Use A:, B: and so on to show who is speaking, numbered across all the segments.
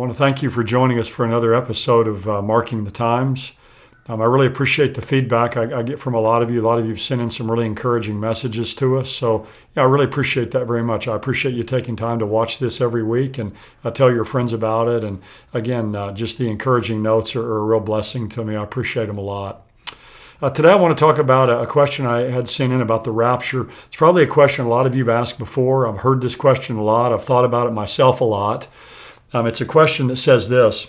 A: want to thank you for joining us for another episode of Marking the Times. I really appreciate the feedback I get from a lot of you. A lot of you have sent in some really encouraging messages to us. So, I really appreciate that very much. I appreciate you taking time to watch this every week and tell your friends about it. And again, just the encouraging notes are a real blessing to me. I appreciate them a lot. Today I want to talk about a question I had sent in about the rapture. It's probably a question a lot of you have asked before. I've heard this question a lot. I've thought about it myself a lot. It's a question that says this.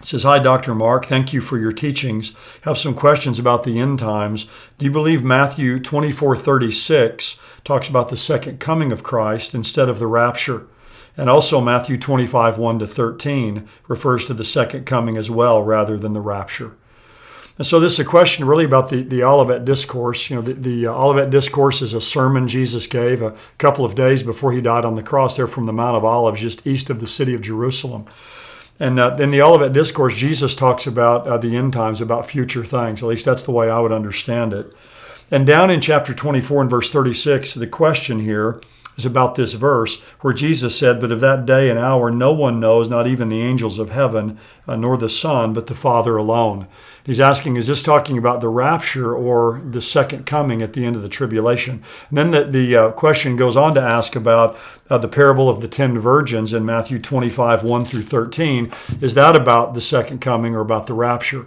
A: It says, "Hi, Dr. Mark. Thank you for your teachings. Have some questions about the end times. Do you believe Matthew 24:36 talks about the second coming of Christ instead of the rapture? And also Matthew 25:1-13 refers to the second coming as well rather than the rapture." And so this is a question really about the Olivet Discourse. The Olivet Discourse is a sermon Jesus gave a couple of days before he died on the cross there from the Mount of Olives, just east of the city of Jerusalem. And in the Olivet Discourse, Jesus talks about the end times, about future things. At least that's the way I would understand it. And down in chapter 24 and verse 36, the question here is about this verse where Jesus said, "But of that day and hour no one knows, not even the angels of heaven, nor the Son, but the Father alone." He's asking, is this talking about the rapture or the second coming at the end of the tribulation? And then the question goes on to ask about the parable of the 10 virgins in Matthew 25:1-13. Is that about the second coming or about the rapture?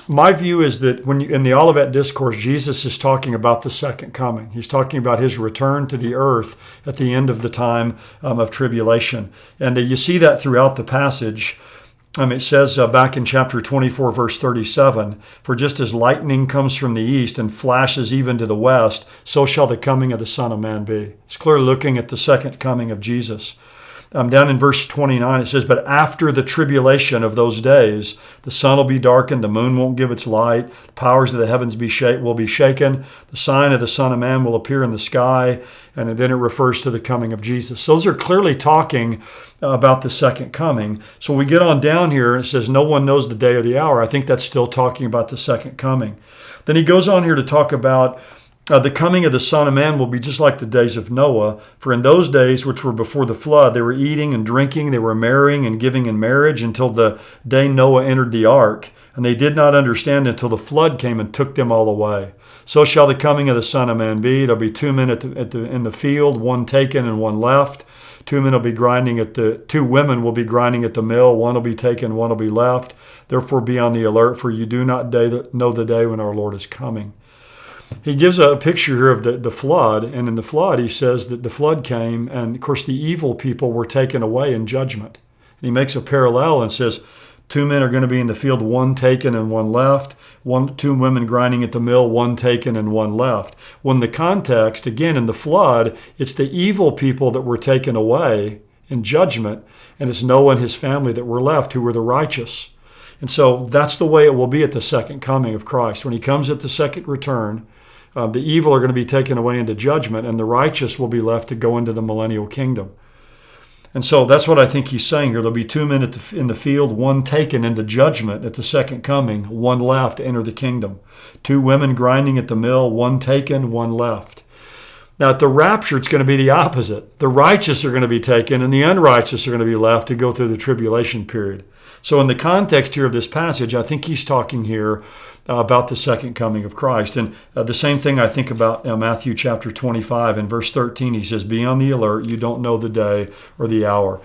A: My view is that in the Olivet Discourse, Jesus is talking about the second coming. He's talking about his return to the earth at the end of the time of tribulation. And you see that throughout the passage. It says back in chapter 24, verse 37, "For just as lightning comes from the east and flashes even to the west, so shall the coming of the Son of Man be." It's clearly looking at the second coming of Jesus. Down in verse 29, it says, "But after the tribulation of those days, the sun will be darkened, the moon won't give its light, the powers of the heavens will be shaken, the sign of the Son of Man will appear in the sky," and then it refers to the coming of Jesus. So those are clearly talking about the second coming. So when we get on down here, it says, "No one knows the day or the hour." I think that's still talking about the second coming. Then he goes on here to talk about the coming of the Son of Man will be just like the days of Noah. "For in those days which were before the flood, they were eating and drinking, they were marrying and giving in marriage until the day Noah entered the ark. And they did not understand until the flood came and took them all away. So shall the coming of the Son of Man be. There'll be 2 men in the field, one taken and one left. 2 women will be grinding at the mill. One will be taken, one will be left. Therefore be on the alert, for you do not know the day when our Lord is coming." He gives a picture here of the flood, and in the flood he says that the flood came, and of course the evil people were taken away in judgment. And he makes a parallel and says 2 men are going to be in the field, one taken and one left. 2 women grinding at the mill, one taken and one left. When the context, again in the flood, it's the evil people that were taken away in judgment, and it's Noah and his family that were left, who were the righteous. And so that's the way it will be at the second coming of Christ. When he comes at the second return, the evil are going to be taken away into judgment, and the righteous will be left to go into the millennial kingdom. And so that's what I think he's saying here. There'll be 2 men in the field, one taken into judgment at the second coming, one left to enter the kingdom. 2 women grinding at the mill, one taken, one left. Now at the rapture, it's going to be the opposite. The righteous are going to be taken, and the unrighteous are going to be left to go through the tribulation period. So in the context here of this passage, I think he's talking here about the second coming of Christ. And the same thing I think about Matthew chapter 25 and verse 13. He says, "Be on the alert, you don't know the day or the hour."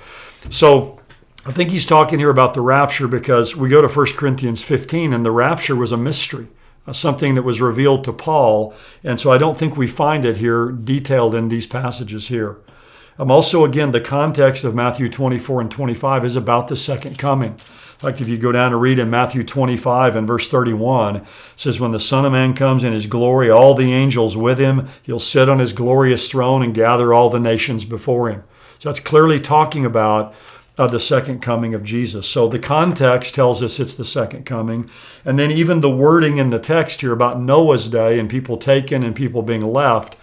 A: So I think he's talking here about the rapture because we go to 1 Corinthians 15, and the rapture was a mystery, something that was revealed to Paul. And so I don't think we find it here detailed in these passages here. Also, again, the context of Matthew 24 and 25 is about the second coming. In fact, if you go down and read in Matthew 25 and verse 31, it says, "When the Son of Man comes in his glory, all the angels with him, he'll sit on his glorious throne and gather all the nations before him." So that's clearly talking about the second coming of Jesus. So the context tells us it's the second coming. And then even the wording in the text here about Noah's day and people taken and people being left,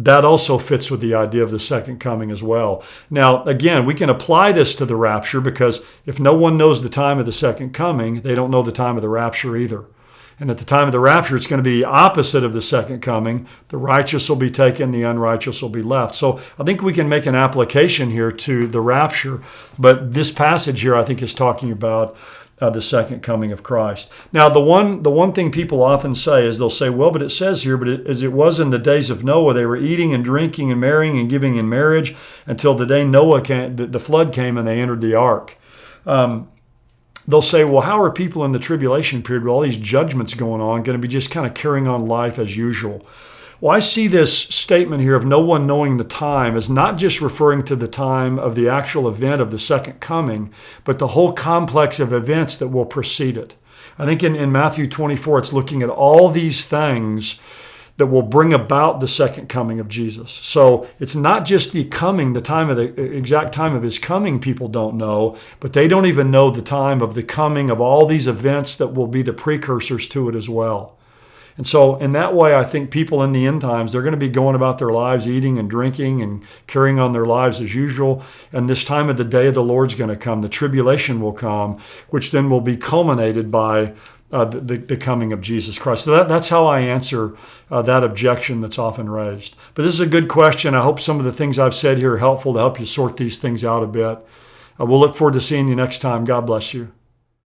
A: that also fits with the idea of the second coming as well. Now, again, we can apply this to the rapture because if no one knows the time of the second coming, they don't know the time of the rapture either. And at the time of the rapture, it's going to be the opposite of the second coming. The righteous will be taken, the unrighteous will be left. So I think we can make an application here to the rapture. But this passage here, I think, is talking about the second coming of Christ. Now, the one thing people often say is they'll say, well, but it says here, but as it was in the days of Noah, they were eating and drinking and marrying and giving in marriage until the day Noah came, the flood came and they entered the ark. They'll say, well, how are people in the tribulation period with all these judgments going on going to be just kind of carrying on life as usual? Well, I see this statement here of no one knowing the time as not just referring to the time of the actual event of the second coming, but the whole complex of events that will precede it. I think in Matthew 24, it's looking at all these things that will bring about the second coming of Jesus. So it's not just the coming, the exact time of his coming people don't know, but they don't even know the time of the coming of all these events that will be the precursors to it as well. And so in that way, I think people in the end times, they're going to be going about their lives, eating and drinking and carrying on their lives as usual. And this time of the day of the Lord's going to come. The tribulation will come, which then will be culminated by the coming of Jesus Christ. So that's how I answer that objection that's often raised. But this is a good question. I hope some of the things I've said here are helpful to help you sort these things out a bit. We'll look forward to seeing you next time. God bless you.